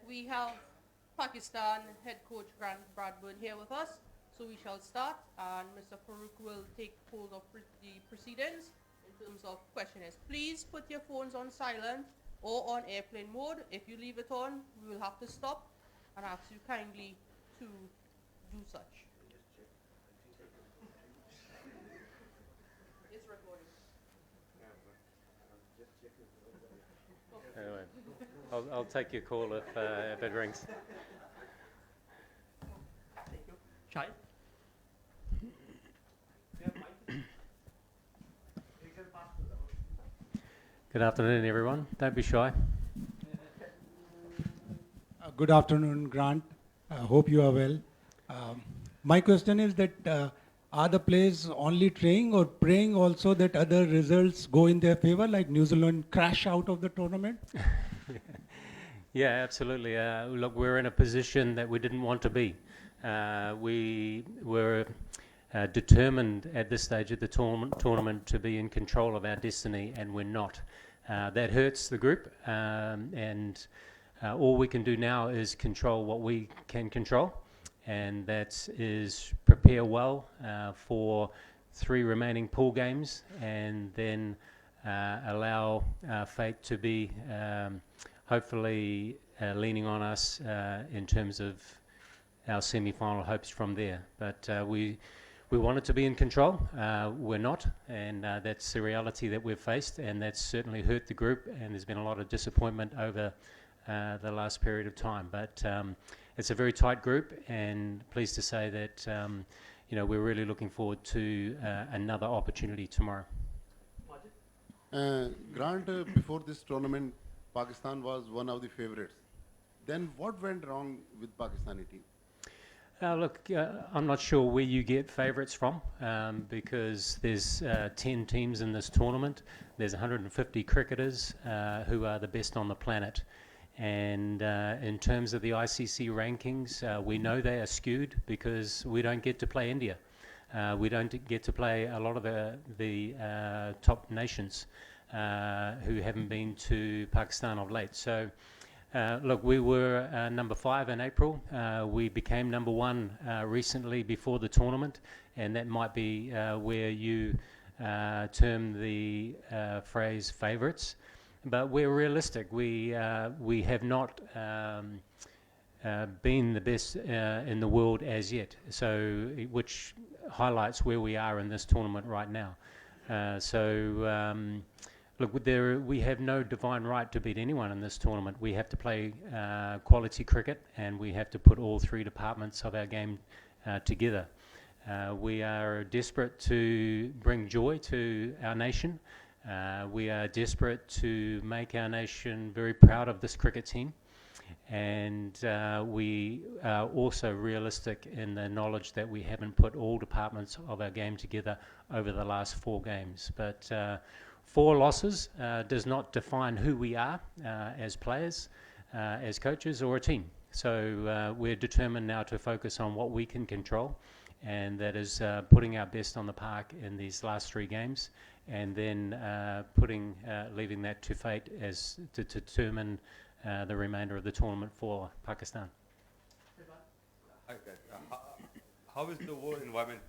We have Pakistan head coach Grant Bradburn here with us, so we shall start, and Mr. Farouk will take hold of the proceedings in terms of questionnaires. Please put your phones on silent or on airplane mode. If you leave it on, we will have to stop and ask you kindly to do such. It's recording. Anyway, I'll take your call if it rings. Thank you. Shai? Good afternoon, everyone. Don't be shy. Good afternoon, Grant. I hope you are well. My question is that are the players only training or praying also that other results go in their favor, like New Zealand crash out of the tournament? Yeah, absolutely. Look, we're in a position that we didn't want to be. We were determined at this stage of the tournament to be in control of our destiny, and we're not. That hurts the group, and all we can do now is control what we can control, and that is prepare well for 3 remaining pool games, and then allow fate to be hopefully leaning on us in terms of our semi-final hopes from there. But we wanted to be in control. We're not, and that's the reality that we've faced, and that's certainly hurt the group, and there's been a lot of disappointment over the last period of time. But it's a very tight group, and pleased to say that we're really looking forward to another opportunity tomorrow. Grant, before this tournament, Pakistan was one of the favorites. Then what went wrong with Pakistani team? Look, I'm not sure where you get favourites from, because there's 10 teams in this tournament. There's 150 cricketers who are the best on the planet. And in terms of the ICC rankings, we know they are skewed because we don't get to play India. We don't get to play a lot of the top nations who haven't been to Pakistan of late. So, look, we were number 5 in April. We became number 1 recently before the tournament, and that might be where you term the phrase favourites. But we're realistic. We have not been the best in the world as yet, so which highlights where we are in this tournament right now. Look, we have no divine right to beat anyone in this tournament. We have to play quality cricket, and we have to put all 3 departments of our game together. We are desperate to bring joy to our nation. We are desperate to make our nation very proud of this cricket team, and we are also realistic in the knowledge that we haven't put all departments of our game together over the last 4 games. But 4 losses does not define who we are as players, as coaches, or a team. So we're determined now to focus on what we can control, and that is putting our best on the park in these last 3 games, and then leaving that to fate as to determine the remainder of the tournament for Pakistan. Hi, guys. How is the whole environment,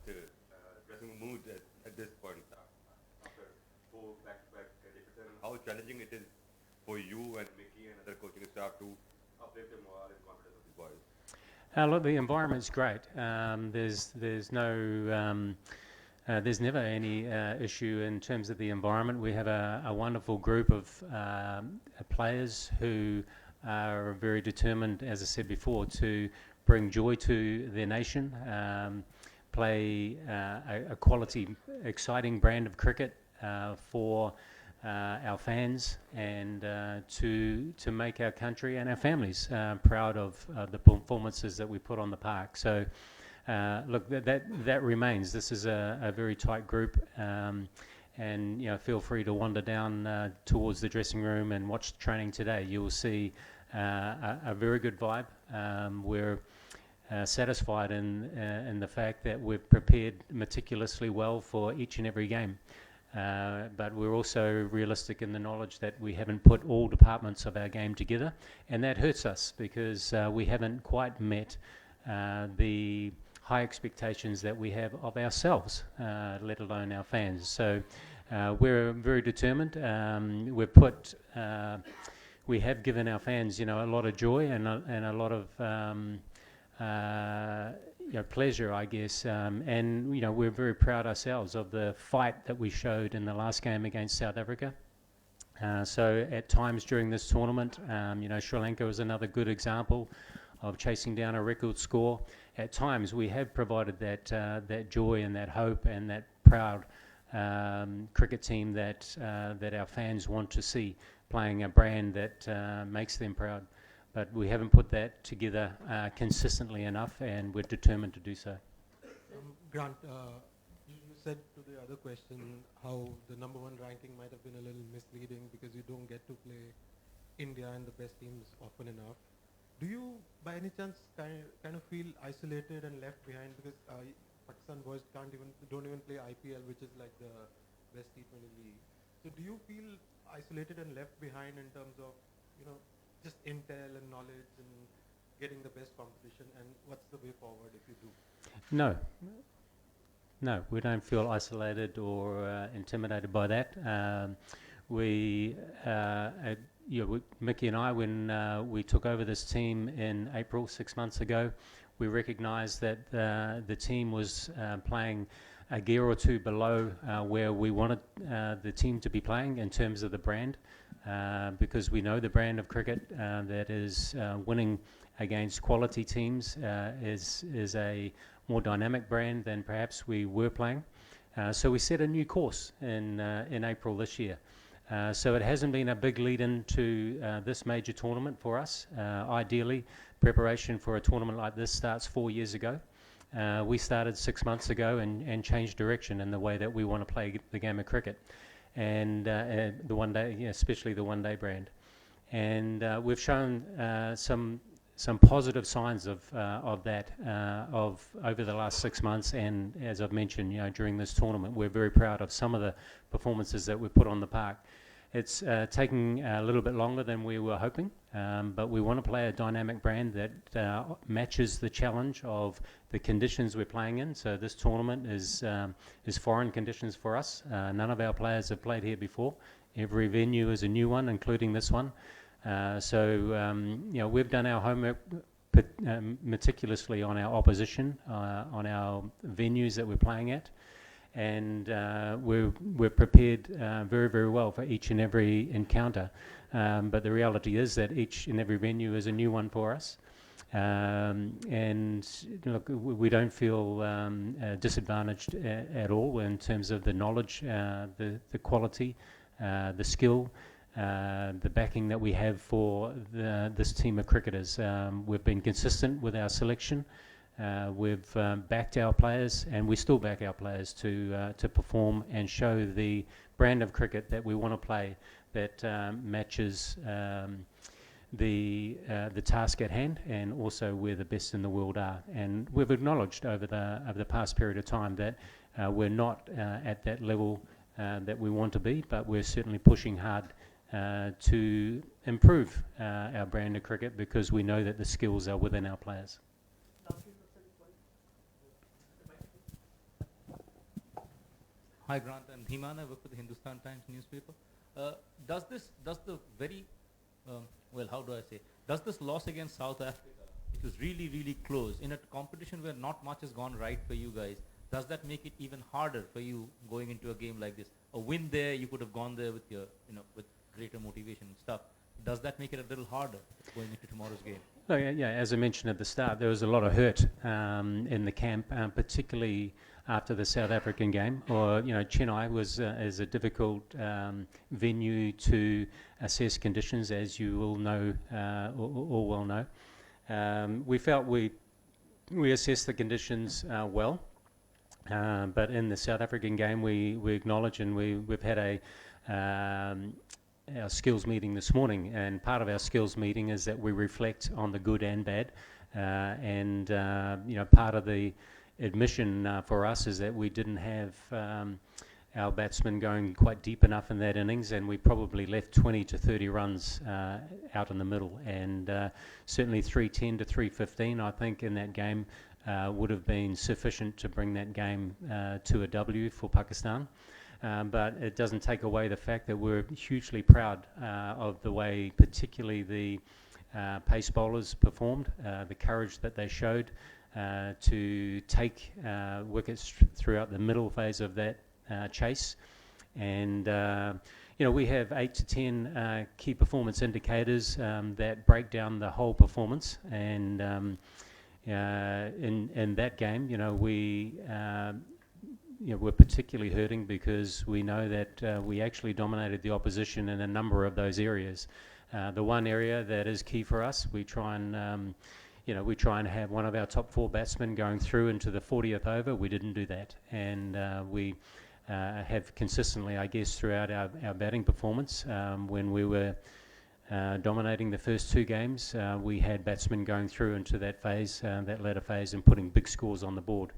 dressing mood at this point after 4 back-to-back defeats? How challenging it is for you and Mickey and other coaching staff to uplift the morale and confidence of the boys? Look, the environment's great. There's never any issue in terms of the environment. We have a wonderful group of players who are very determined, as I said before, to bring joy to their nation, play a quality, exciting brand of cricket for our fans, and to make our country and our families proud of the performances that we put on the park. So look, that remains. This is a very tight group, and feel free to wander down towards the dressing room and watch the training today. You will see a very good vibe. We're satisfied in the fact that we've prepared meticulously well for each and every game. But we're also realistic in the knowledge that we haven't put all departments of our game together, and that hurts us because we haven't quite met the high expectations that we have of ourselves, let alone our fans. So we're very determined. We have given our fans, a lot of joy and a lot of pleasure, I guess. And we're very proud ourselves of the fight that we showed in the last game against South Africa. So at times during this tournament, Sri Lanka was another good example of chasing down a record score. At times we have provided that joy and that hope and that proud cricket team that our fans want to see playing a brand that makes them proud. But we haven't put that together consistently enough, and we're determined to do so. Grant, you said to the other question how the number one ranking might have been a little misleading because you don't get to play India and the best teams often enough. Do you, by any chance, kind of feel isolated and left behind because Pakistan boys don't even play IPL, which is like the best T20 league. So do you feel isolated and left behind in terms of, just intel and knowledge and getting the best competition, and what's the way forward if you do? No, we don't feel isolated or intimidated by that. Mickey and I, when we took over this team in April 6 months ago, we recognised that the team was playing a gear or two below where we wanted the team to be playing in terms of the brand, because we know the brand of cricket that is winning against quality teams is a more dynamic brand than perhaps we were playing. So we set a new course in April this year. So it hasn't been a big lead into this major tournament for us. Ideally, preparation for a tournament like this starts 4 years ago. We started 6 months ago and changed direction in the way that we want to play the game of cricket, and the one day, especially the one-day brand. And we've shown some positive signs of that over the last 6 months, and as I've mentioned, during this tournament, we're very proud of some of the performances that we've put on the park. It's taking a little bit longer than we were hoping, but we want to play a dynamic brand that matches the challenge of the conditions we're playing in. So this tournament is foreign conditions for us. None of our players have played here before. Every venue is a new one, including this one. So we've done our homework meticulously on our opposition, on our venues that we're playing at, and we're prepared very, very well for each and every encounter. But the reality is that each and every venue is a new one for us. And look, we don't feel disadvantaged at all in terms of the knowledge, the quality, the skill, the backing that we have for this team of cricketers. We've been consistent with our selection. We've backed our players, and we still back our players to perform and show the brand of cricket that we want to play, that matches the task at hand, and also where the best in the world are. And we've acknowledged over the past period of time that we're not at that level that we want to be, but we're certainly pushing hard to improve our brand of cricket, because we know that the skills are within our players. Hi Grant, I'm Dhiman. I work for the Hindustan Times newspaper. Does this loss against South Africa, which was really, really close, in a competition where not much has gone right for you guys, does that make it even harder for you going into a game like this? A win there, you could have gone there with your, with greater motivation and stuff. Does that make it a little harder going into tomorrow's game? Oh, yeah, as I mentioned at the start, there was a lot of hurt in the camp, particularly after the South African game. Or, Chennai is a difficult venue to assess conditions, as you all know, all well know. We felt we assessed the conditions well, but in the South African game, we acknowledge, and we've had our skills meeting this morning, and part of our skills meeting is that we reflect on the good and bad, and part of the admission for us is that we didn't have our batsmen going quite deep enough in that innings, and we probably left 20 to 30 runs out in the middle. And certainly 310 to 315, I think, in that game would have been sufficient to bring that game to a W for Pakistan. But it doesn't take away the fact that we're hugely proud of the way particularly the pace bowlers performed, the courage that they showed to take wickets throughout the middle phase of that chase. And we have 8 to 10 key performance indicators that break down the whole performance. And in that game, we're particularly hurting because we know that we actually dominated the opposition in a number of those areas. The one area that is key for us, we try and have one of our top 4 batsmen going through into the 40th over. We didn't do that, and we have consistently, I guess, throughout our batting performance, when we were dominating the first 2 games, we had batsmen going through into that phase, that latter phase, and putting big scores on the board.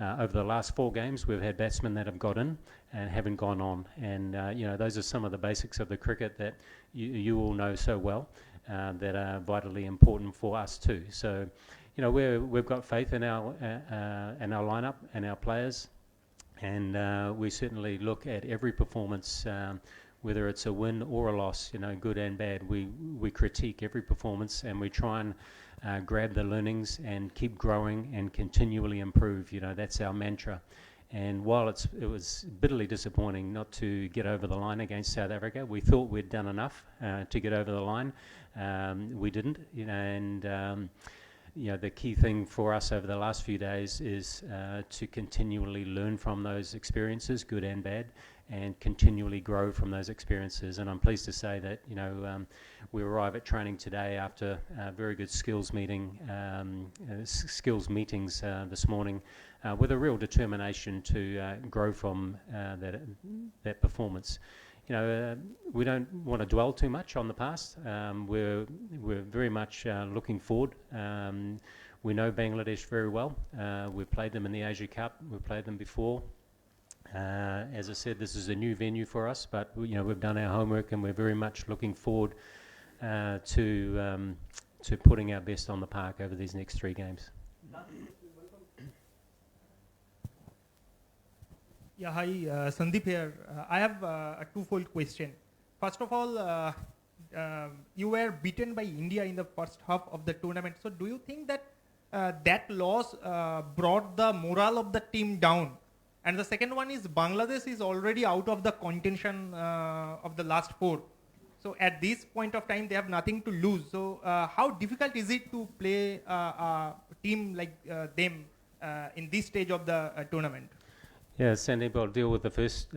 Over the last 4 games, we've had batsmen that have got in and haven't gone on. And, those are some of the basics of the cricket that you all know so well, that are vitally important for us too. So, we've got faith in our lineup and our players. And we certainly look at every performance, whether it's a win or a loss, good and bad. We critique every performance, and we try and grab the learnings and keep growing and continually improve. That's our mantra. And while it was bitterly disappointing not to get over the line against South Africa, we thought we'd done enough to get over the line. We didn't, and the key thing for us over the last few days is to continually learn from those experiences, good and bad, and continually grow from those experiences. And I'm pleased to say that we arrive at training today after a very good skills meetings this morning, with a real determination to grow from that performance. We don't want to dwell too much on the past. We're very much looking forward. We know Bangladesh very well. We've played them in the Asia Cup. We've played them before. As I said, this is a new venue for us, but we've done our homework, and we're very much looking forward to putting our best on the park over these next 3 games. Yeah, hi, Sandeep here. I have a twofold question. First of all, you were beaten by India in the first half of the tournament. So do you think that that loss brought the morale of the team down? And the second one is Bangladesh is already out of the contention of the last 4. So at this point of time, they have nothing to lose. So how difficult is it to play a team like them in this stage of the tournament? Yeah, Sandeep, I'll deal with the first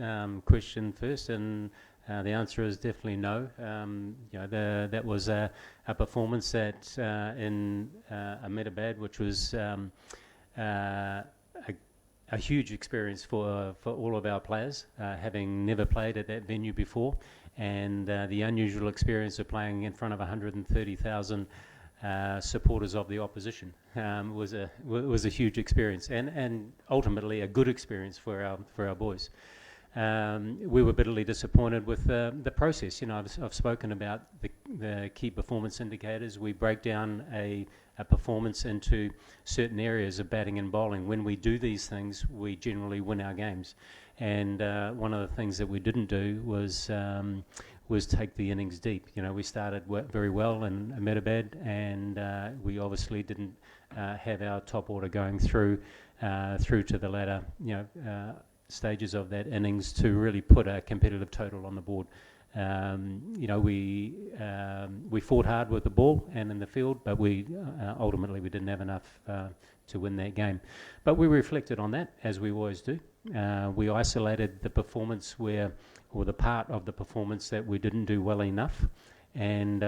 question first, and the answer is definitely no. That was a performance that in Ahmedabad, which was a huge experience for all of our players, having never played at that venue before, and the unusual experience of playing in front of 130,000 supporters of the opposition was a huge experience, and ultimately a good experience for our boys. We were bitterly disappointed with the process. I've spoken about the key performance indicators. We break down a performance into certain areas of batting and bowling. When we do these things, we generally win our games. And one of the things that we didn't do was take the innings deep. We started very well in Ahmedabad, and we obviously didn't have our top order going through to the latter stages of that innings to really put a competitive total on the board. We fought hard with the ball and in the field, but ultimately we didn't have enough to win that game. But we reflected on that, as we always do. We isolated the performance or the part of the performance that we didn't do well enough, and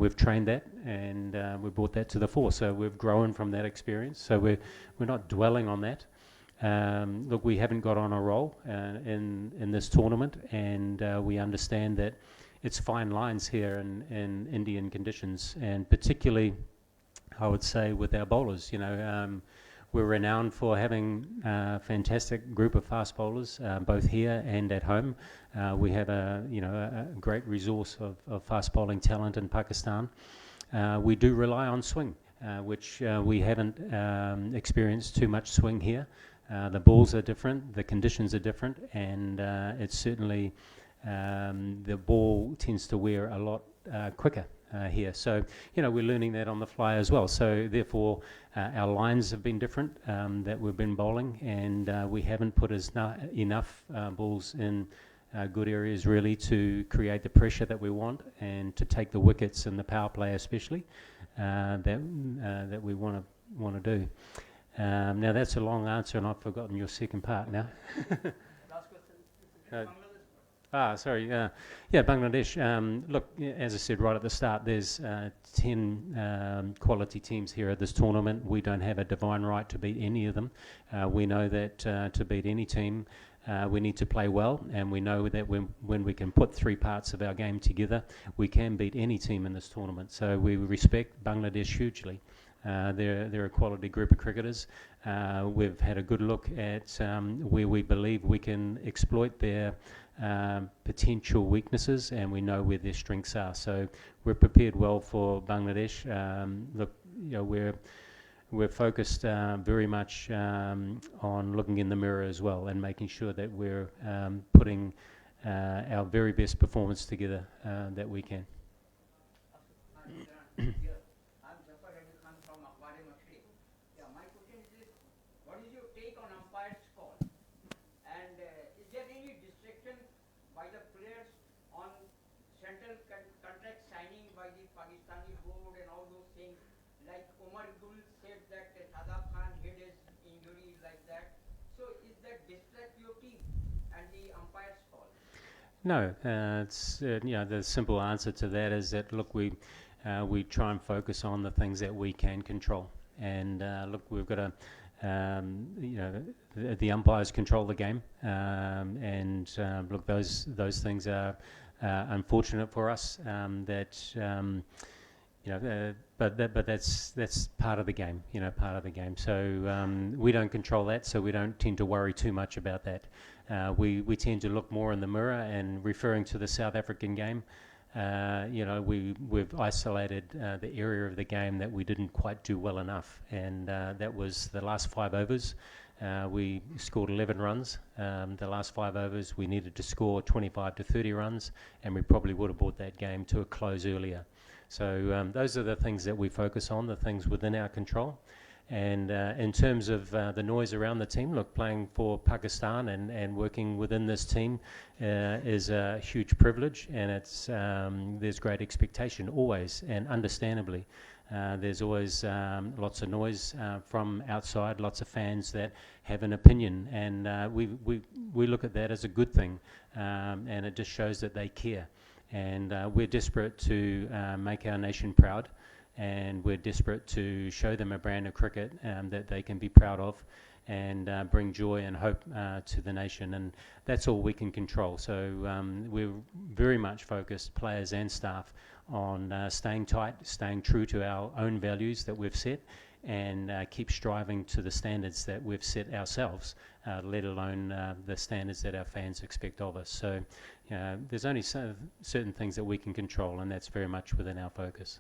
we've trained that, and we brought that to the fore. So we've grown from that experience. So we're not dwelling on that. Look, we haven't got on a roll in this tournament, and we understand that it's fine lines here in Indian conditions, and particularly, I would say, with our bowlers. we're renowned for having a fantastic group of fast bowlers, both here and at home. We have a great resource of fast bowling talent in Pakistan. We do rely on swing, which we haven't experienced too much swing here. The balls are different, the conditions are different, and it's certainly the ball tends to wear a lot quicker here. So, we're learning that on the fly as well. So, therefore, our lines have been different that we've been bowling, and we haven't put enough balls in good areas really to create the pressure that we want and to take the wickets in the power play especially that we want to do. Now that's a long answer and I've forgotten your second part now. Last question. Sorry. Bangladesh. Look, as I said right at the start, there's 10 quality teams here at this tournament. We don't have a divine right to beat any of them. We know that to beat any team, we need to play well, and we know that when we can put three parts of our game together, we can beat any team in this tournament. So we respect Bangladesh hugely. They're a quality group of cricketers. We've had a good look at where we believe we can exploit their potential weaknesses, and we know where their strengths are. So we're prepared well for Bangladesh. Look, we're focused very much on looking in the mirror as well and making sure that we're putting our very best performance together that we can. My question is this: what is your take on umpire's call? And is there any distraction by the players on central contract signing by the Pakistani board and all those things? Like Omar Gul said that Sadaf Khan had his injury like that. So is that distract your team and the umpire's call? No, it's the simple answer to that is that look, we try and focus on the things that we can control, and look, we've got to the umpires control the game, and look, those things are unfortunate for us. But that's part of the game, part of the game. So we don't control that, so we don't tend to worry too much about that. We tend to look more in the mirror, and referring to the South African game, we've isolated the area of the game that we didn't quite do well enough, and that was the last 5 overs. We scored 11 runs. The last 5 overs we needed to score 25 to 30 runs, and we probably would have brought that game to a close earlier. So those are the things that we focus on, the things within our control. And in terms of the noise around the team, look, playing for Pakistan and working within this team is a huge privilege, and it's there's great expectation always, and understandably. There's always lots of noise from outside, lots of fans that have an opinion, and we look at that as a good thing, and it just shows that they care. And we're desperate to make our nation proud, and we're desperate to show them a brand of cricket that they can be proud of, and bring joy and hope to the nation, and that's all we can control. So we're very much focused, players and staff, on staying tight, staying true to our own values that we've set, and keep striving to the standards that we've set ourselves, let alone the standards that our fans expect of us. So there's only certain things that we can control, and that's very much within our focus.